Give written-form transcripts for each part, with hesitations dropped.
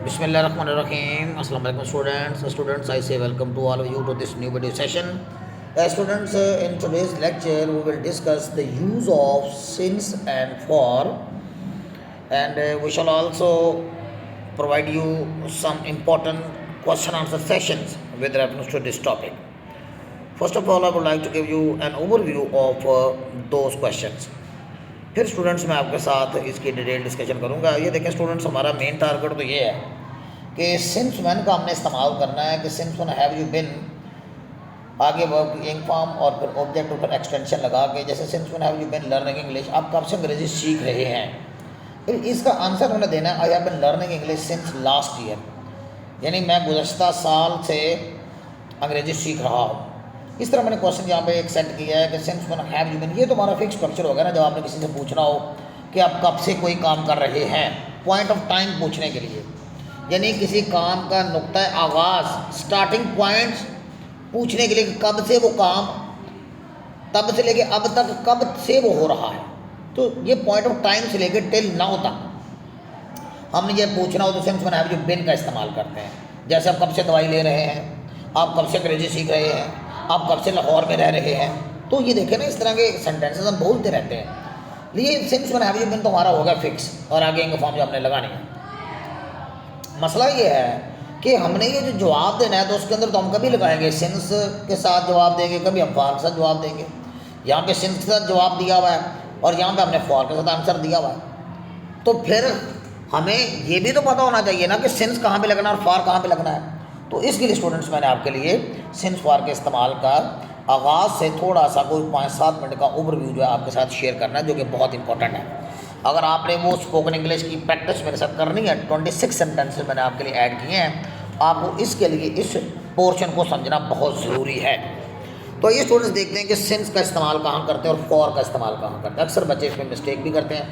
Bismillahirrahmanirrahim. Assalamu alaikum students. I say welcome to all of you to this new video session. Students, in today's lecture we will discuss the use of since and for, and we shall also provide you some important question answer sessions with reference to this topic. First of all, I would like to give you an overview of those questions. फिर students मैं आपके साथ इसकी detail discussion करूंगा। ये देखें students, हमारा main target तो ये है कि सिंस व्हेन का हमने इस्तेमाल करना है कि since when have you been, आगे वर्ब इंग फॉर्म और फिर ऑब्जेक्ट ऊपर एक्सटेंशन लगा के, जैसे since when have you been learning English, आप कब से अंग्रेजी सीख रहे हैं। फिर इसका आंसर उन्हें देना है I have been learning English since last year, यानी मैं गुज़श्ता साल से अंग्रेजी सीख रहा हूँ। इस तरह मैंने क्वेश्चन यहाँ पे एक सेट किया है कि since when have you been, ये तो हमारा फिक्स स्ट्रक्चर होगा ना। जब आपने किसी से पूछना हो कि आप कब से कोई काम कर रहे हैं, पॉइंट ऑफ टाइम पूछने के लिए, यानी किसी काम का नुक्ता आगाज़, स्टार्टिंग पॉइंट्स पूछने के लिए कि कब से वो काम, तब से लेके अब तक कब से वो हो रहा है, तो ये पॉइंट ऑफ टाइम से लेके टिल नाउ तक हमने ये पूछना हो तो since when have you been का इस्तेमाल करते हैं। जैसे आप कब से दवाई ले रहे हैं, आप कब से अंग्रेजी सीख रहे हैं, आप कब से लाहौर में रह रहे हैं, तो ये देखें ना, इस तरह के सेंटेंसेस हम बोलते रहते हैं। लिए since when have you been तो हमारा होगा फिक्स, और आगे इनका फॉर्म जो हमने लगानी है। मसला ये है कि हमने ये जो जवाब देना है तो उसके अंदर तो हम कभी लगाएंगे सिंस के साथ जवाब देंगे, कभी हम फॉर के साथ जवाब देंगे। यहाँ पे सिंस के साथ जवाब दिया हुआ है और यहाँ पे हमने फॉर के साथ आंसर दिया हुआ है, तो फिर हमें ये भी तो पता होना चाहिए ना कि सिंस कहाँ पे लगना है और फॉर कहाँ पे लगना है। तो इसके लिए स्टूडेंट्स मैंने आपके लिए सिंस फॉर के इस्तेमाल का आगाज़ से थोड़ा सा कोई 5-7 मिनट का ओवरव्यू जो है आपके साथ शेयर करना है, जो कि बहुत इंपॉर्टेंट है। अगर आपने वो स्पोकन इंग्लिश की प्रैक्टिस मेरे साथ करनी है, 26 सेंटेंसेस मैंने आपके लिए ऐड किए हैं, आपको इसके लिए इस पोर्शन को समझना बहुत ज़रूरी है। तो ये स्टूडेंट्स देखते हैं कि सिंस का इस्तेमाल कहाँ करते हैं और फॉर का इस्तेमाल कहाँ करते हैं। अक्सर बच्चे इसमें मिस्टेक भी करते हैं।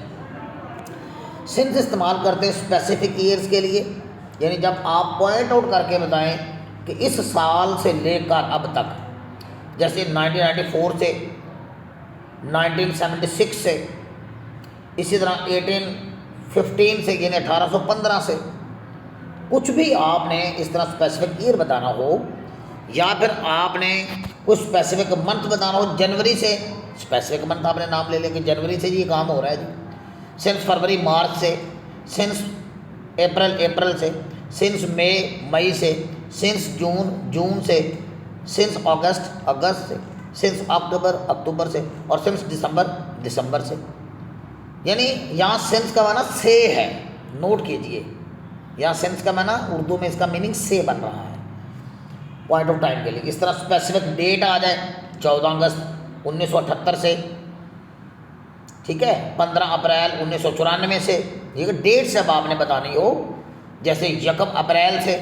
सिंस इस्तेमाल करते हैं स्पेसिफिक ईयर्स के लिए, यानी जब आप पॉइंट आउट करके बताएं कि इस साल से लेकर अब तक, जैसे 1994 से, 1976 से, इसी तरह 1815 से, यानी 1815 से, कुछ भी आपने इस तरह स्पेसिफिक ईयर बताना हो, या फिर आपने कुछ स्पेसिफिक मंथ बताना हो। जनवरी से स्पेसिफिक मंथ आपने नाम ले लें कि जनवरी से ये काम हो रहा है जी, सिंस फरवरी मार्च से, सिंस अप्रैल से, सिंस मई से, सिंस जून से, सिंस अगस्त से, सिंस अक्टूबर से, और सिंस दिसंबर से। यानी यहाँ सिंस का माना से है, नोट कीजिए, यहाँ सिंस का माना उर्दू में इसका मीनिंग से बन रहा है पॉइंट ऑफ टाइम के लिए। इस तरह स्पेसिफिक डेट आ जाए 14 अगस्त 1978 से, ठीक है, 15 अप्रैल 1994 से, ये डेट से अब आपने बतानी हो, जैसे 1 अप्रैल से,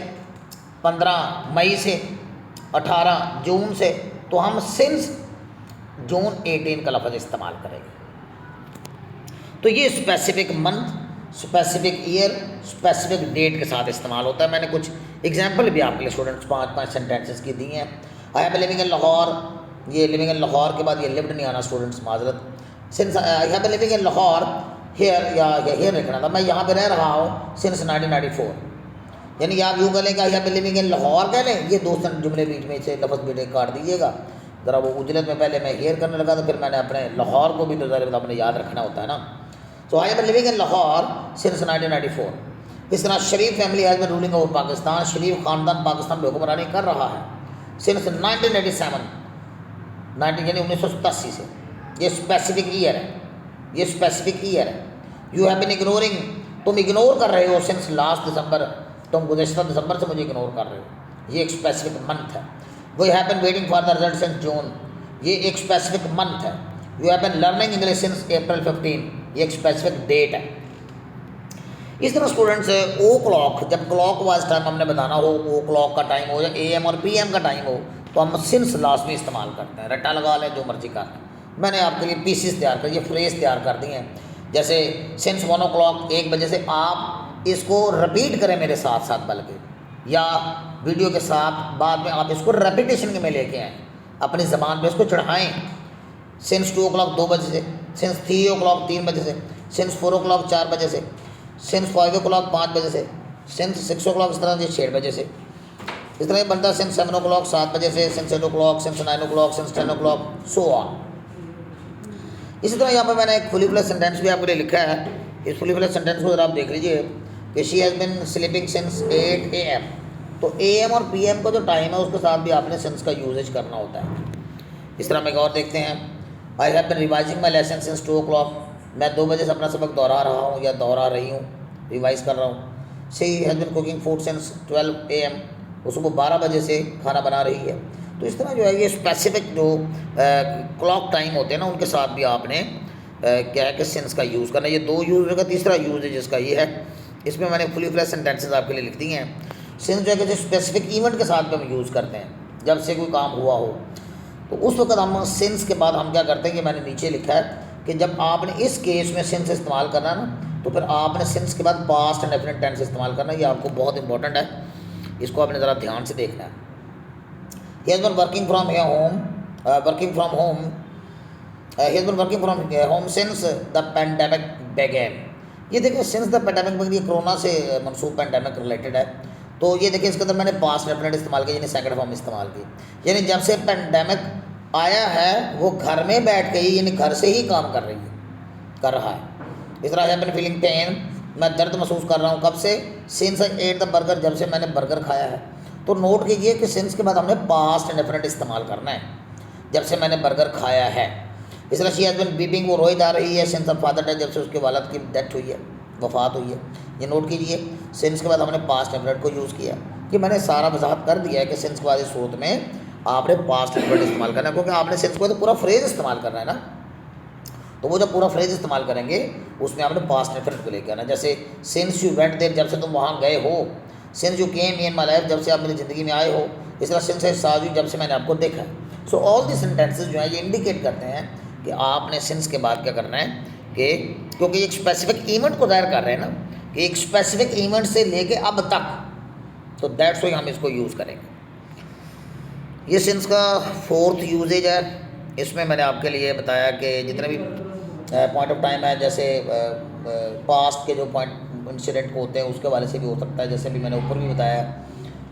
15 मई से, 18 जून से, तो हम सिंस जून 18 का लफ्ज़ इस्तेमाल करेंगे। तो ये specific month, specific year, specific date के साथ इस्तेमाल होता है। मैंने कुछ एग्जाम्पल भी आपके लिए स्टूडेंट्स 5 सेंटेंसेस की दी हैं। I have living in Lahore, ये लिविंग इन लाहौर के बाद ये लिव्ड नहीं आना स्टूडेंट्स, माजरत। Since I have living in Lahore here, या हेयर लिखना था, मैं यहाँ पे रह रहा हूँ सिंस 1994, यानी आप यूँ कह लें कि आई हैव लिविंग इन लाहौर कह लें, ये 2 जुमले बीच में से लफ्ज़ भी काट दीजिएगा ज़रा। वो उजलत में पहले मैं हेयर करने लगा, तो फिर मैंने अपने लाहौर को भी तो ज़रा अपने याद रखना होता है ना। तो I have living in Lahore since 1994। इस तरह Sharif family has been ruling over Pakistan, Sharif ख़ानदान पाकिस्तान में हुक्मरानी कर रहा है सिंस 1987, यानी 1987 से। ये स्पेसिफिक ईयर है, ये स्पेसिफिक ईयर है। यू हैव बीन इग्नोरिंग, तुम इग्नोर कर रहे हो सिंस लास्ट दिसंबर, तुम गुज़श्ता दिसंबर से मुझे इग्नोर कर रहे हो, ये एक स्पेसिफिक मंथ है। We have been waiting for the result since June, ये एक स्पेसिफिक मंथ है। You have been learning English since April 15, ये एक स्पेसिफिक डेट है। इस तरह स्टूडेंट्स ओ क्लॉक, जब क्लॉक वाइज टाइम हमने बताना हो, ओ क्लॉक का टाइम हो या AM और PM का टाइम हो, तो हम सिंस लास्ट में इस्तेमाल करते हैं। रट्टा लगा लें, जो मर्जी कर लें। मैंने आपके लिए पीसीस तैयार कर, ये फ्रेज तैयार कर दिए हैं। जैसे सिंस 1 o'clock, 1 बजे से, आप इसको रिपीट करें मेरे साथ साथ, बल्कि या वीडियो के साथ बाद में आप इसको रेपिटेशन में लेके आएँ, अपनी ज़बान पे इसको चढ़ाएँ। सिंस 2 o'clock 2 बजे से, सिंस 3 o'clock 3 बजे से, सिंस 4 o'clock 4 बजे से, सिंस 5 o'clock 5 बजे से, सिंस 6 o'clock, इस तरह से 6 बजे से, इस तरह बनता है सिंस 7 o'clock, 7 बजे से, since 8 o'clock, since 9 o'clock, since 10 o'clock, so on. इसी तरह यहाँ पर मैंने एक फुली फ्लेज सेंटेंस भी आपके लिए लिखा है। इस फुली फ्लेज सेंटेंस को जरा आप देख लीजिए कि she has been sleeping since 8 AM। तो AM और PM का जो टाइम है उसके साथ भी आपने सिंस का यूजेज करना होता है। इस तरह में एक और देखते हैं, I have been revising my lesson since 2 o'clock। मैं 2 बजे से अपना सबक दोहरा रहा हूँ या दोहरा रही हूँ, रिवाइज कर रहा हूँ। She has been cooking food since 12 AM। वो सुबह 12 बजे से खाना बना रही है। तो इस तरह जो है ये स्पेसिफिक जो क्लॉक टाइम होते हैं ना उनके साथ भी आपने क्या है कि सिंस का यूज़ करना। ये 2 यूज़ होगा, तीसरा यूज़ है जिसका ये है, इसमें मैंने फुली फ्लेज सेंटेंसेस आपके लिए लिख दिए हैं। सिंस जो है कि स्पेसिफिक इवेंट के साथ भी हम यूज़ करते हैं, जब से कोई काम हुआ हो तो उस वक्त हम सिंस के बाद हम क्या करते हैं कि मैंने नीचे लिखा है कि जब आपने इस केस में सिंस इस्तेमाल करना ना तो फिर आपने सिंस के बाद पास्ट एंड डेफिनेट टेंस इस्तेमाल करना। ये आपको बहुत इंपॉर्टेंट है, इसको आपने ज़रा ध्यान से देखना है। He has been working from home, working from home, he has been working from home since the pandemic began. ये देखिए सिंस द पैंडेमिक बिगेन, ये कोरोना से मनसूब पैंडेमिक रिलेटेड है। तो ये देखिए इसके अंदर मैंने पास्ट डेफिनेट इस्तेमाल किया, यानी सेकंड फॉर्म इस्तेमाल की, यानी जब से पैंडेमिक आया है वो घर में बैठ के ही, यानी घर से ही काम कर रहा है। इस तरह हैव बीन फीलिंग पेन, मैं दर्द महसूस कर रहा हूँ, कब से, since I at the burger, जब से मैंने बर्गर खाया है। तो नोट कीजिए कि सिंस के बाद हमने पास्ट डेफिनेट इस्तेमाल करना है, जब से मैंने बर्गर खाया है। इस तरह शी हैज़ बीन वीपिंग, वो रोई जा रही है, सिंस ऑफ फादर डेथ, जब से उसके वालिद की डेथ हुई है, वफात हुई है। ये नोट कीजिए सिंस के बाद हमने पास्ट डेफिनेट को यूज़ किया। कि मैंने सारा वजाहत कर दिया है कि सिंस के बाद इस सूरत में आपने पास्ट डेफिनेट इस्तेमाल करना है, क्योंकि आपने सिंस के बाद पूरा फ्रेज इस्तेमाल करना है ना। तो वो जब पूरा फ्रेज इस्तेमाल करेंगे उसमें आपने पास्ट डेफिनेट को लेकर आना। जैसे सिंस यू वेंट देयर, जब से तुम वहाँ गए हो। Since you came in my life, जब से आप मेरी ज़िंदगी में आए हो। इस तरह सिंस आई सॉ यू, जब से मैंने आपको देखा। सो ऑल दी सेंटेंसेस जो हैं ये इंडिकेट करते हैं कि आपने सिंस के बाद क्या करना है कि, क्योंकि एक स्पेसिफिक इवेंट को दायर कर रहे हैं ना, कि एक स्पेसिफिक इवेंट से लेके अब तक, तो दैट्स वाई हम इसको यूज़ करेंगे। ये सिंस का 4th यूजेज है। इसमें मैंने आपके लिए बताया कि जितने भी पॉइंट ऑफ टाइम है, जैसे पास्ट के जो पॉइंट इंसिडेंट होते हैं उसके वाले से भी हो सकता है, जैसे भी मैंने ऊपर भी बताया।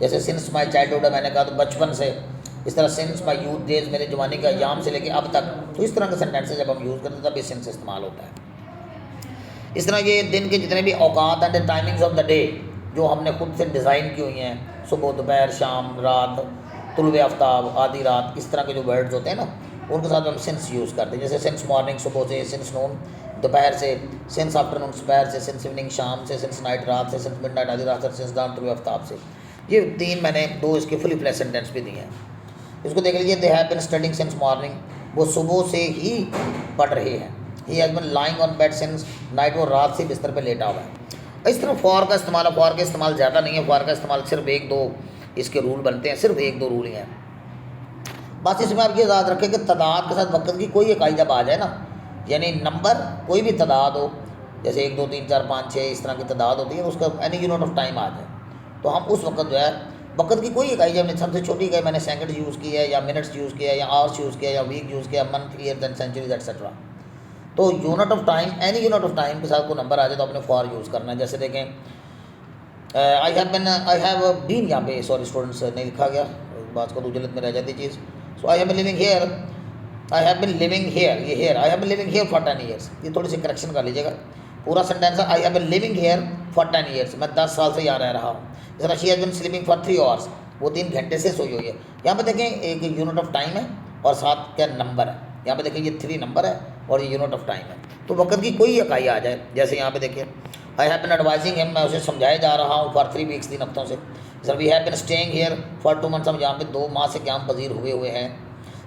जैसे सिंस माई चाइल्डहुड है, मैंने कहा तो बचपन से। इस तरह सिंस माई यूथ डेज, मेरे जवानी का अयाम से लेके अब तक। तो इस तरह के सेंटेंसेस जब हम यूज़ करते हैं तब ये सिंस इस्तेमाल होता है। इस तरह ये दिन के जितने भी औकात and the timings of the day जो हमने खुद से डिज़ाइन की हुई हैं, सुबह, दोपहर, शाम, रात, तुलुए आफ्ताब, आधी रात, इस तरह के जो वर्ड्स होते हैं ना उनके साथ हम सिंस यूज़ करते हैं। जैसे सिंस मॉर्निंग, सुबह से, सिंस नून, दोपहर से, सिंस आफ्टरनून, दोपहर से, सिंस इवनिंग, शाम से, सिंस नाइट, रात से, सिंस मिडनाइट, आधी रात से, सिंस दान, तुलुए आफ्ताब से। ये 3 मैंने 2 इसके फुली फ्लेज सेंटेंस भी दिए हैं। इसको देख लीजिए, they have been studying since morning, वो सुबह से ही पढ़ रहे हैं। He has been lying on bed since night, वो रात से बिस्तर पर लेटा हुआ है। इस तरह फॉर का इस्तेमाल है, फॉर का इस्तेमाल ज़्यादा नहीं है, फॉर का इस्तेमाल सिर्फ 1-2 इसके रूल बनते हैं, सिर्फ 1-2 रूल ही हैं। बस इसमें आप ये याद रखें कि तादाद के साथ वक्त की कोई एक आई जब आ जाए ना, यानी नंबर कोई भी तादाद हो, जैसे 1 2 3 4 5 6 इस तरह की तादाद होती है, उसका एनी यूनिट ऑफ टाइम आ जाए तो हम उस वक्त जो है वक्त की कोई एक आई जब सबसे छोटी गई, मैंने सेकंड यूज़ किया है या मिनट्स यूज़ किया है या आवर्स यूज़ किया या वीक यूज़ किया, month, year, then centuries etcetera. तो unit of time, any unit of time के साथ कोई नंबर आ जाए तो अपने फॉर यूज़ करना है। जैसे देखें आई हैव बीन, यहाँ पे सॉरी स्टूडेंट्स नहीं लिखा गया, बात को उजलत में रह जाती चीज़। So I have been living here, I have been living here, ये here, I have been living here for 10 years, ये थोड़ी सी करेक्शन कर लीजिएगा। पूरा सेंटेंस है I have been living here for 10 years, मैं 10 साल से यहाँ रह रहा हूँ। इस तरह she has been sleeping for 3 hours, वो 3 घंटे से सोई हुई है। यहाँ पे देखें एक यूनिट ऑफ टाइम है और साथ क्या नंबर है, यहाँ पे देखिए ये 3 नंबर है और ये यूनिट ऑफ टाइम है। तो वक्त की कोई इकाई आ जाए, जैसे यहाँ पे देखिए I have been advising him, मैं उसे समझाए जा रहा हूँ फॉर 3 वीक्स, 3 हफ्तों से। Sir we have been staying here for 2 months, हम यहाँ पे 2 माह से क्याम पजीर हुए हैं।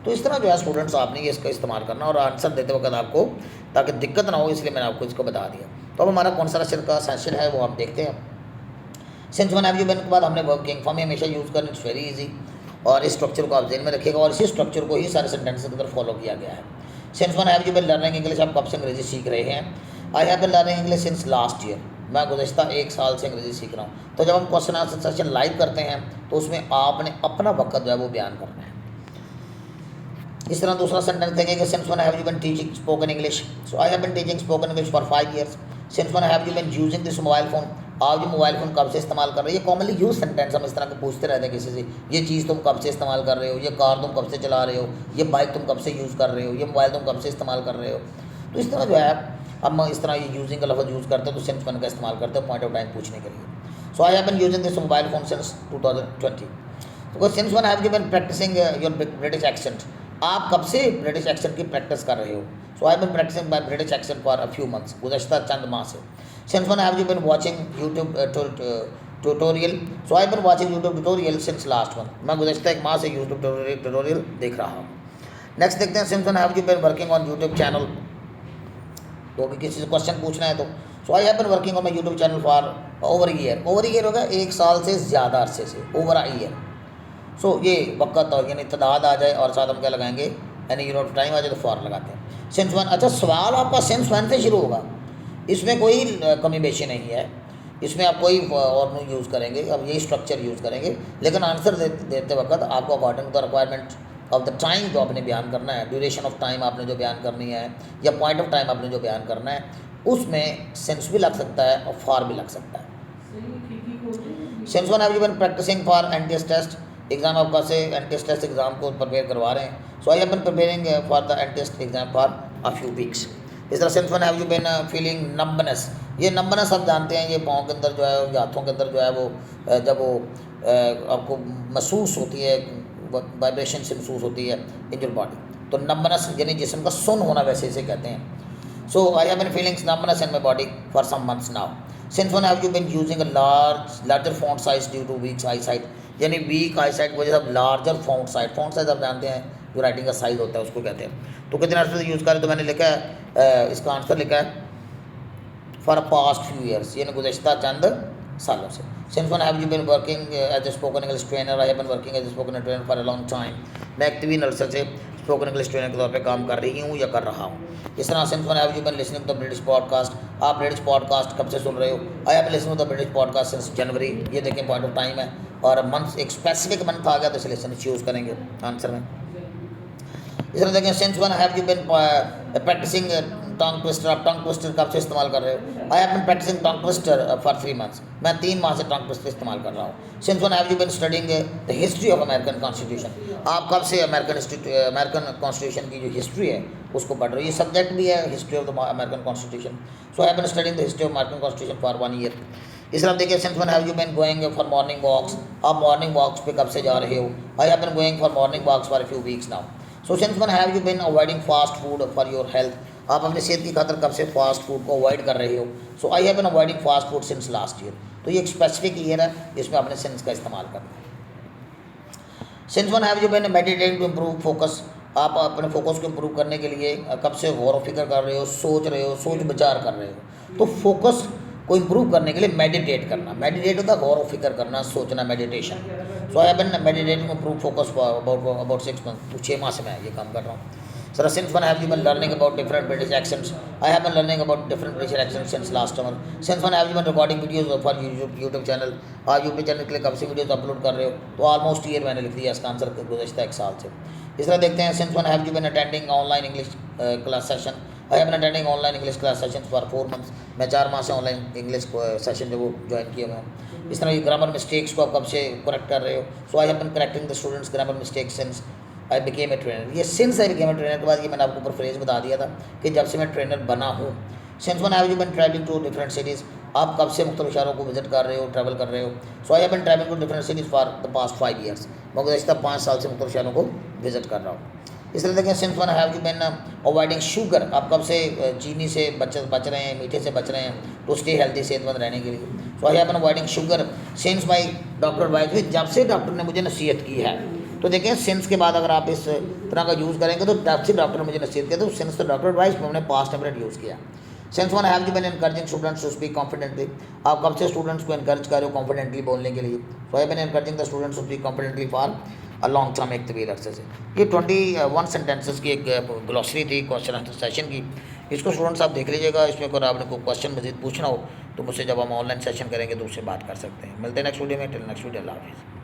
तो इस तरह जो है स्टूडेंट्स आपने ये इसका इस्तेमाल करना और आंसर देते वक्त आपको, ताकि दिक्कत ना हो इसलिए मैंने आपको इसको बता दिया। तो अब हमारा कौन सा का सेशन है वो आप देखते हैं। Since when have you been के बाद हमने वर्किंग फॉर्म हमेशा यूज़ करना, इट्स वेरी इजी, और इस स्ट्रक्चर को आप जेन में रखिएगा और इसी स्ट्रक्चर को ही सारे सेंटेंसेस के अंदर फॉलो किया गया है। Since when have you been learning English, आप कब से अंग्रेजी सीख रहे हैं। I have been learning English since last year, मैं गुज़श्ता 1 साल से अंग्रेजी सीख रहा हूँ। तो जब हम क्वेश्चन आंसर सेशन लाइव करते हैं तो उसमें आपने अपना वक्त जो है वो बयान करना है। इस तरह दूसरा सेंटेंस देखेंगे, since when have you been teaching spoken English, so I have been teaching spoken English for 5 years. Since when have you been using this mobile phone, आप जो मोबाइल फ़ोन कब से इस्तेमाल कर रहे हो, ये कॉमनली यूज सेंटेंस हम इस तरह के पूछते रहते हैं किसी से, ये चीज़ तुम कब से इस्तेमाल कर रहे हो, ये कार तुम कब से चला रहे हो, ये बाइक तुम कब से यूज़ कर रहे हो, ये मोबाइल तुम कब से इस्तेमाल कर रहे हो। तो इस तरह जो है हम इस तरह ये यूजिंग का लफ्ज़ यूज़ करते हैं तो सिंस वन का इस्तेमाल करते हैं पॉइंट ऑफ टाइम पूछने के लिए। So I have been using this mobile phone since 2020। तो since when have you been practising your British accent, आप कब से ब्रिटिश एक्सेंट की प्रैक्टिस कर रहे हो। So I have been practising my British accent for a few months, गुज़श्ता चंद माह से। Since when have you been watching YouTube tutorial, so I have been watching YouTube tutorial since last month, मैं गुज़श्ता एक माह से यूट्यूब ट्यूटोरियल देख रहा हूँ। नेक्स्ट देखते हैं, since when have you been working on YouTube channel, तो अभी किसी से क्वेश्चन पूछना है तो so I have been working on my YouTube channel for over year, over year होगा 1 साल से ज़्यादा अरसे से, ओवर अ ईयर। सो ये वक्त और यानी तादाद आ जाए और साथ हम क्या लगाएंगे, यानी यूनिट ऑफ टाइम आ जाए तो फॉर लगाते हैं। सिंस वन, अच्छा सवाल आपका सिंस वन से शुरू होगा, इसमें कोई कमी बेशी नहीं है, इसमें आप कोई और नहीं यूज़ करेंगे, अब यही स्ट्रक्चर यूज़ करेंगे, लेकिन आंसर देते वक्त आपको according to the requirement of the time जो आपने बयान करना है, ड्यूरेशन ऑफ टाइम आपने जो बयान करनी है या पॉइंट ऑफ टाइम आपने जो बयान करना है, उसमें सिंस भी लग सकता है और फॉर भी लग सकता है। Since when have you been practising for NTS test, exam आपका से एनटीएस टेस्ट एग्जाम को प्रिपेयर करवा रहे हैं। So I have been preparing for the NTS exam for a few weeks. इस तरह since when have you been feeling numbness, ये numbness आप जानते हैं, ये पाँव के अंदर जो है या हाथों के अंदर जो है वो जब वो आपको महसूस होती है, वाइब्रेशन से महसूस होती है इन योर बॉडी, तो नंबनेस यानी जिस्म का सुन होना, वैसे इसे कहते हैं। So I have been feeling numbness in my body for some months now. Since when have you been using a larger font size due to weak eyesight, यानी वीक आई साइट की वजह से larger font size आप जानते हैं जो writing का size होता है उसको कहते हैं। तो कितने अर्से से यूज़ करें, तो मैंने लिखा है इसका आंसर लिखा है फॉर पास्ट फ्यू ईयर्स, यानी गुज़श्ता चंद सालों से। Since when have you been working as a spoken English trainer, I have been working as a spoken trainer for a long time, मैं एक 3 अरसे से स्पोकन इंग्लिश ट्रेनर के तौर पे काम कर रही हूँ या कर रहा हूँ। इस तरह since when have you been listening to the British podcast, आप ब्रिटिश पॉडकास्ट कब से सुन रहे हो। I have been listening to the British podcast since January, ये देखें पॉइंट ऑफ टाइम है और मंथ एक स्पेसिफिक मंथ आ गया तो इसलिए सिंस यूज़ करेंगे आंसर में। इस तरह देखें, since when have you been practising tongue twister, आप टंग ट्विस्टर कब से इस्तेमाल कर रहे हो। I have been practising tongue twister for 3 months, मैं 3 माह से टंग ट्विस्टर इस्तेमाल कर रहा हूँ। Since when have you been studying the history of American constitution, आप कब से अमेरिकन कॉन्स्टिट्यूशन की जो हिस्ट्री है उसको पढ़ रहे हो, ये सब्जेक्ट भी है history of the American constitution. So I have been studying the history of American constitution for 1 year. इस तरह देखिए, since when have you been going for morning walks, आप मॉर्निंग वॉक्स पे कब से जा रहे हो। I have been going for morning walks for a few weeks now. So since when have you been avoiding fast food for your health, आप अपनी सेहत की खातिर कब से फास्ट फूड को अवॉइड कर रहे हो। So I have been avoiding fast food since last year, तो ये एक स्पेसिफिक ईयर है जिसमें आपने सिंस का इस्तेमाल करना है। Since when have you been meditating to improve focus, आप अपने फोकस को इम्प्रूव करने के लिए कब से गौर व फिक्र कर रहे हो, सोच रहे हो, सोच विचार कर रहे हो। तो फोकस को इम्प्रूव करने के लिए मेडिटेट करना, मेडिटेट होता है गौर व फिक्र करना, सोचना, meditation. So I have been meditating to improve focus about 6 month, 6 माह से मैं ये काम कर रहा हूँ। Sir since when have you been learning about different British accents, I have been learning about different British accents since last summer. Since when have you been recording videos for YouTube channel, आप YouTube channel के लिए कब से videos upload कर रहे हो। तो almost year मैंने लिख दिया इसका आंसर, गुज़श्ता 1 साल से। इस तरह देखते हैं, since when have you been attending online English class session, I have been attending online English class session for 4 months, मैं 4 माह से ऑनलाइन इंग्लिश सेशन जो वो ज्वाइन किए हुए हैं। इस तरह ये ग्रामर मिस्टेक्स को आप कब से करेक्ट कर रहे हो। So I have been correcting the students grammar mistakes since I became a trainer, ये since I became a trainer के बाद ये मैंने आपको ऊपर फ्रेज बता दिया था कि जब से मैं ट्रेनर बना हूँ। Since when have you been travelling to different cities, आप कब से मुख्तलिफ शहरों को विजिट कर रहे हो, ट्रैवल कर रहे हो। So I have been travelling to different cities for the past 5 years, मैं गुज़श्ता 5 साल से मुख्तलिफ शहरों को विजिट कर रहा हूँ। इस तरह देखें, since when have you been avoiding sugar, आप कब से चीनी से बच रहे हैं, मीठे से बच रहे हैं टू स्टे हेल्दी, सेहतमंद रहने के लिए। So I have been avoiding sugar since my doctor advice, जब से डॉक्टर ने मुझे नसीहत की है। तो देखें, सिंस के बाद अगर आप इस तरह का यूज़ करेंगे तो जब से डॉक्टर ने मुझे नसीहत किया, तो सिंस तो डॉक्टर एडवाइस में हमने पास्ट टेम्परेट यूज़ किया। Since when have you been encouraging students to speak confidently, आप कब से स्टूडेंट्स को एनकरेज कर रहे हो कॉन्फिडेंटली बोलने के लिए। So I have been encouraging the students to speak confidently for a long term, एक तवील अरसे से। ये 21 सेंटेंसेस की एक ग्लॉसरी थी क्वेश्चन आंसर सेशन की, इसको स्टूडेंट्स आप देख लीजिएगा। इसमें अगर आपने कोई क्वेश्चन मजीद पूछना हो तो मुझसे जब हम ऑनलाइन सेशन करेंगे तो उससे बात कर सकते हैं। मिलते हैं नेक्स्ट वीडियो में, टिल नेक्स्ट वीडियो, अल्लाह हाफिज़।